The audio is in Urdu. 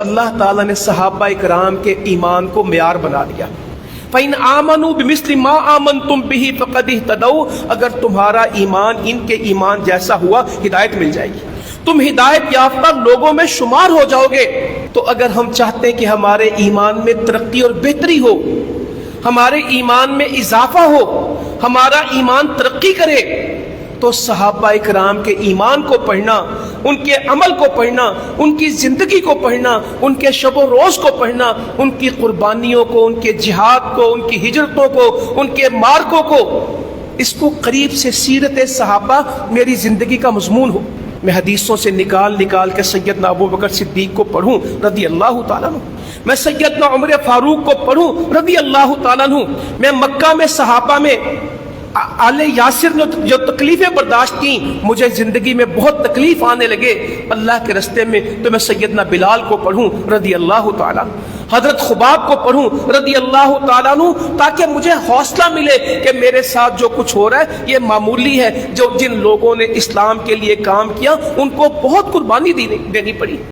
اللہ تعالیٰ نے صحابہ کرام کے ایمان کو معیار بنا دیا۔ فَإِنْ آمَنُوا بِمِثْلِ مَا آمَنْتُمْ بِهِ فَقَدِ اهْتَدَوْا، اگر تمہارا ایمان ان کے ایمان جیسا ہوا ہدایت مل جائے گی، تم ہدایت یافتہ لوگوں میں شمار ہو جاؤ گے۔ تو اگر ہم چاہتے ہیں کہ ہمارے ایمان میں ترقی اور بہتری ہو، ہمارے ایمان میں اضافہ ہو، ہمارا ایمان ترقی کرے، تو صحابہ کرام کے ایمان کو پڑھنا، ان کے عمل کو پڑھنا، ان کی زندگی کو پڑھنا، ان کے شب و روز کو پڑھنا، ان کی قربانیوں کو، ان کے جہاد کو، ان کی ہجرتوں کو، ان کے مارکوں کو، اس کو قریب سے سیرت صحابہ میری زندگی کا مضمون ہو۔ میں حدیثوں سے نکال کے سیدنا ابو بکر صدیق کو پڑھوں رضی اللہ تعالیٰ عنہ، میں سیدنا عمر فاروق کو پڑھوں رضی اللہ تعالیٰ عنہ، میں مکہ میں صحابہ میں آل یاسر نے جو تکلیفیں برداشت کی، مجھے زندگی میں بہت تکلیف آنے لگے اللہ کے رستے میں، تو میں سیدنا بلال کو پڑھوں رضی اللہ تعالیٰ عنہ، حضرت خباب کو پڑھوں رضی اللہ تعالیٰ عنہ، تاکہ مجھے حوصلہ ملے کہ میرے ساتھ جو کچھ ہو رہا ہے یہ معمولی ہے، جو جن لوگوں نے اسلام کے لیے کام کیا ان کو بہت قربانی دینی پڑی۔